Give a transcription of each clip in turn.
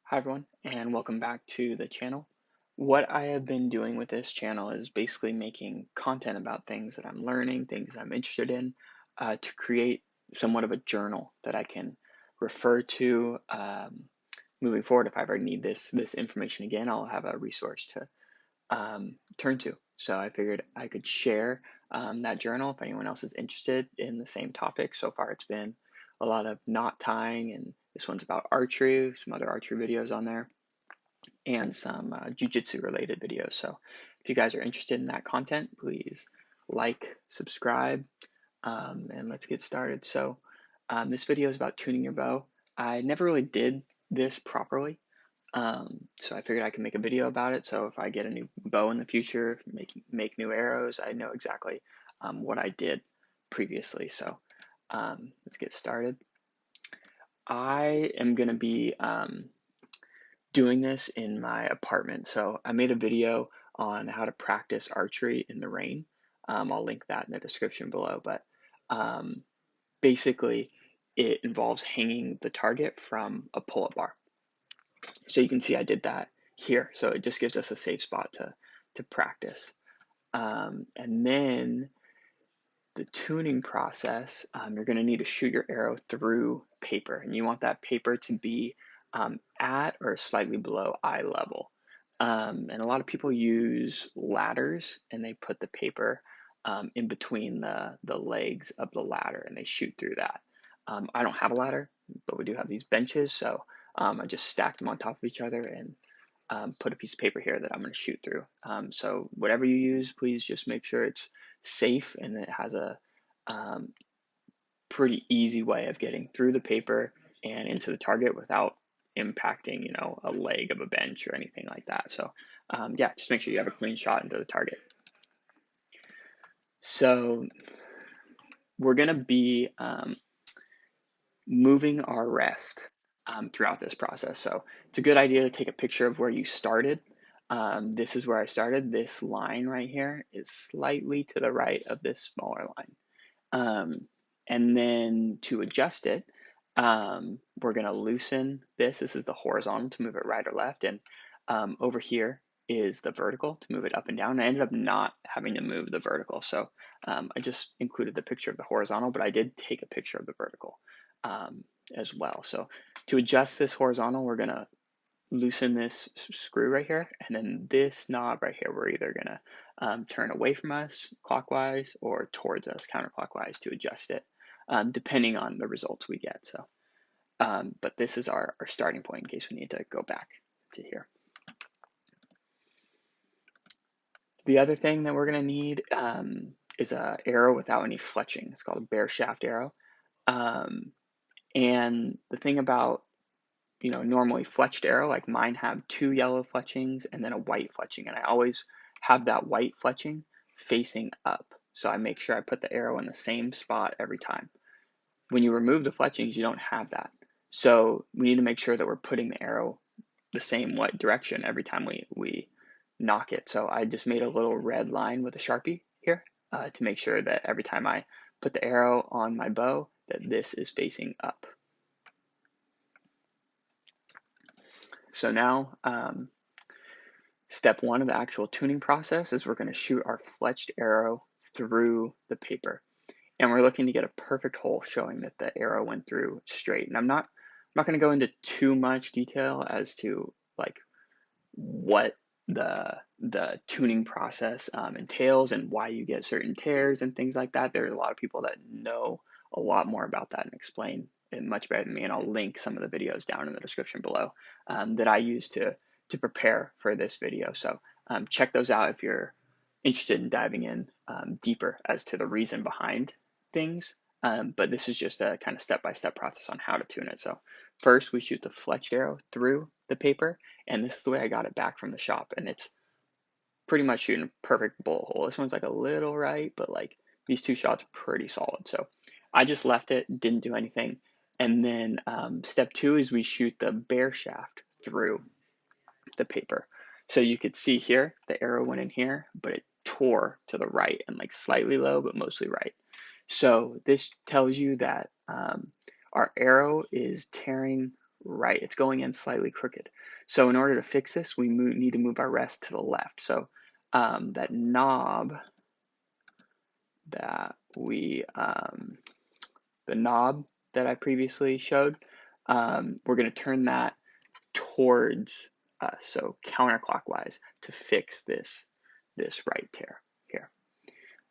Hi everyone, and welcome back to the channel. What I have been doing with this channel is basically making content about things that I'm learning, things I'm interested in, to create somewhat of a journal that I can refer to moving forward. If I ever need this information again, I'll have a resource to turn to. So I figured I could share that journal if anyone else is interested in the same topic. So far, it's been a lot of knot tying, and this one's about archery, some other archery videos on there, and some jujitsu related videos. So if you guys are interested in that content, please like, subscribe, and let's get started. So this video is about tuning your bow. I never really did this properly. So I figured I could make a video about it. So if I get a new bow in the future, make new arrows, I know exactly what I did previously. So let's get started. I am going to be doing this in my apartment. So I made a video on how to practice archery in the rain. I'll link that in the description below. But um, basically, it involves hanging the target from a pull-up bar. So you can see I did that here. So it just gives us a safe spot to practice. And then the tuning process, you're going to need to shoot your arrow through paper, and you want that paper to be at or slightly below eye level. And a lot of people use ladders, and they put the paper in between the legs of the ladder, and they shoot through that. I don't have a ladder, but we do have these benches, so I just stacked them on top of each other and put a piece of paper here that I'm going to shoot through. So whatever you use, please just make sure it's safe and it has a um, pretty easy way of getting through the paper and into the target without impacting, a leg of a bench or anything like that. So yeah, just make sure you have a clean shot into the target. So we're going to be moving our rest throughout this process. So it's a good idea to take a picture of where you started. This is where I started. This line right here is slightly to the right of this smaller line. And then to adjust it, we're going to loosen this. This is the horizontal to move it right or left. And over here is the vertical to move it up and down. I ended up not having to move the vertical. So I just included the picture of the horizontal, but I did take a picture of the vertical as well. So to adjust this horizontal, we're going to loosen this screw right here, and then this knob right here, we're either going to turn away from us clockwise or towards us counterclockwise to adjust it, depending on the results we get. So, but this is our starting point in case we need to go back to here. The other thing that we're going to need is an arrow without any fletching. It's called a bareshaft arrow. And the thing about normally fletched arrow, like mine have two yellow fletchings and then a white fletching. And I always have that white fletching facing up. So I make sure I put the arrow in the same spot every time. When you remove the fletchings, you don't have that. So we need to make sure that we're putting the arrow the same direction every time we knock it. So I just made a little red line with a Sharpie here to make sure that every time I put the arrow on my bow, that this is facing up. So now, step one of the actual tuning process is we're going to shoot our fletched arrow through the paper. And we're looking to get a perfect hole showing that the arrow went through straight. And I'm not going to go into too much detail as to like what the tuning process entails and why you get certain tears and things like that. There are a lot of people that know a lot more about that and explain it much better than me. And I'll link some of the videos down in the description below that I use to prepare for this video. So check those out if you're interested in diving in deeper as to the reason behind things. But this is just a kind of step-by-step process on how to tune it. So first we shoot the fletched arrow through the paper, and this is the way I got it back from the shop, and it's pretty much shooting a perfect bullet hole. This one's like a little right, but like these two shots are pretty solid. So I just left it, didn't do anything. And then step two is we shoot the bareshaft through the paper. So you could see here, the arrow went in here, but it tore to the right and like slightly low, but mostly right. So this tells you that our arrow is tearing right. It's going in slightly crooked. So in order to fix this, we need to move our rest to the left. So that knob that the knob that I previously showed, we're going to turn that towards us, so counterclockwise, to fix this right tear here.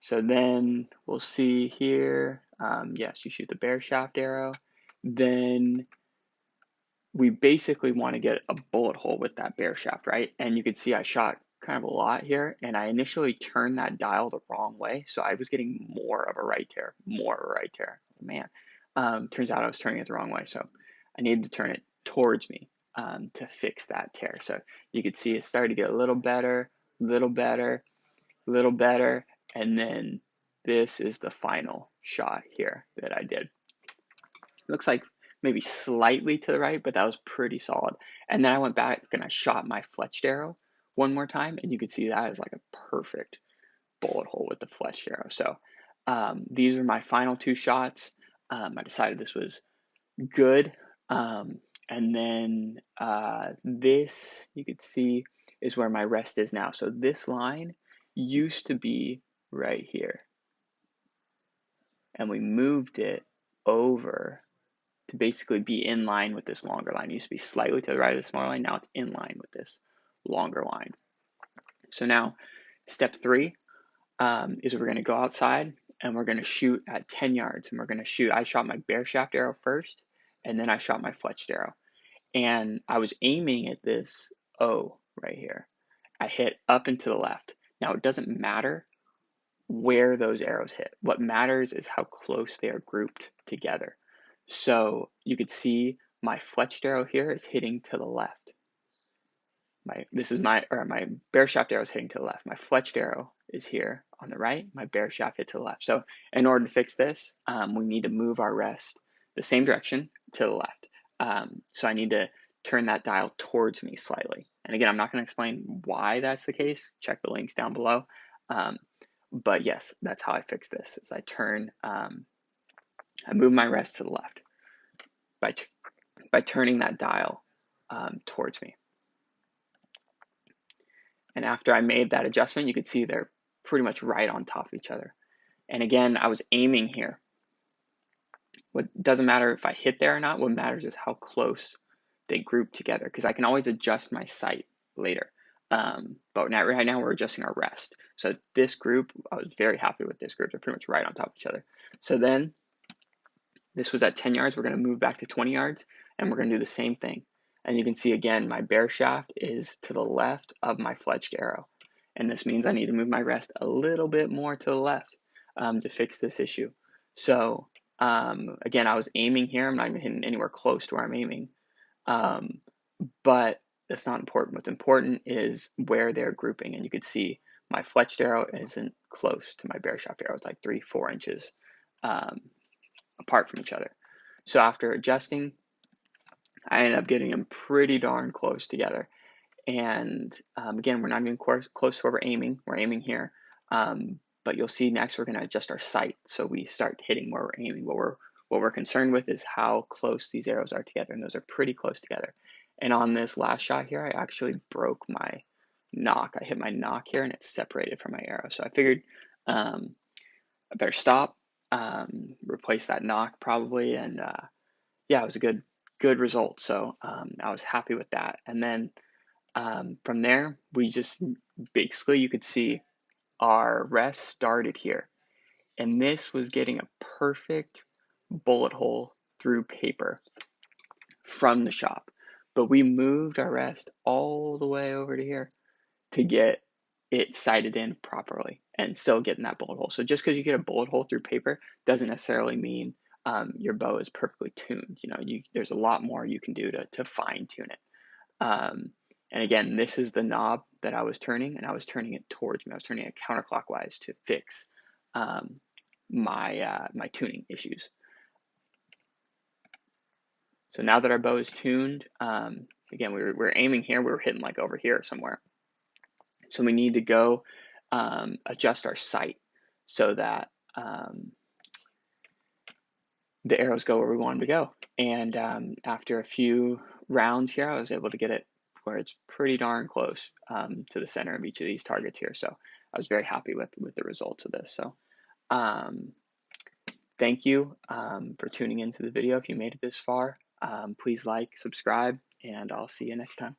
So then we'll see here, yes, you shoot the bareshaft arrow. Then we basically want to get a bullet hole with that bareshaft, right? And you can see I shot kind of a lot here, and I initially turned that dial the wrong way, so I was getting more of a right tear, Man, turns out I was turning it the wrong way, so I needed to turn it towards me to fix that tear. So you could see it started to get a little better, little better, little better, and then this is the final shot here that I did. Looks like maybe slightly to the right, but that was pretty solid. And then I went back and I shot my fletched arrow one more time, and you could see that is like a perfect bullet hole with the fletched arrow. So these are my final two shots. I decided this was good. And then this, you could see, is where my rest is now. So this line used to be right here, and we moved it over to basically be in line with this longer line. It used to be slightly to the right of the smaller line. Now it's in line with this longer line. So now step 3 is we're going to go outside and we're going to shoot at 10 yards. And we're going to shoot, I shot my bareshaft arrow first, and then I shot my fletched arrow. And I was aiming at this O right here. I hit up and to the left. Now it doesn't matter where those arrows hit. What matters is how close they are grouped together. So you could see my fletched arrow here is hitting to the left. My bareshaft arrow is hitting to the left. My fletched arrow is here on the right. My bareshaft hit to the left. So in order to fix this, we need to move our rest the same direction to the left. So I need to turn that dial towards me slightly. And again, I'm not going to explain why that's the case. Check the links down below. But yes, that's how I fix this. Is I move my rest to the left by turning that dial towards me. And after I made that adjustment, you could see they're pretty much right on top of each other. And again, I was aiming here. What doesn't matter if I hit there or not. What matters is how close they group together, because I can always adjust my sight later. But right now we're adjusting our rest. So this group, I was very happy with this group. They're pretty much right on top of each other. So then this was at 10 yards. We're going to move back to 20 yards, and we're going to do the same thing. And you can see again, my bareshaft is to the left of my fletched arrow. And this means I need to move my rest a little bit more to the left to fix this issue. So again, I was aiming here. I'm not even hitting anywhere close to where I'm aiming. But that's not important. What's important is where they're grouping. And you can see my fletched arrow isn't close to my bareshaft arrow. It's like 3-4 inches apart from each other. So after adjusting, I ended up getting them pretty darn close together. And again, we're not even close to where we're aiming. We're aiming here. But you'll see next we're going to adjust our sight, so we start hitting where we're aiming. What we're concerned with is how close these arrows are together, and those are pretty close together. And on this last shot here, I actually broke my nock. I hit my nock here, and it's separated from my arrow. So I figured I better stop, replace that nock probably, and yeah, it was a good result. So I was happy with that. And then from there, we just basically, you could see our rest started here. And this was getting a perfect bullet hole through paper from the shop. But we moved our rest all the way over to here to get it sighted in properly and still getting that bullet hole. So just because you get a bullet hole through paper doesn't necessarily mean your bow is perfectly tuned. You know, there's a lot more you can do to fine tune it. And again, this is the knob that I was turning, and I was turning it towards me. I was turning it counterclockwise to fix my tuning issues. So now that our bow is tuned, again, we're aiming here. We were hitting like over here somewhere. So we need to go adjust our sight so that the arrows go where we want them to go. And after a few rounds here, I was able to get it where it's pretty darn close to the center of each of these targets here. So I was very happy with the results of this. So um, thank you for tuning into the video. If you made it this far, please like, subscribe, and I'll see you next time.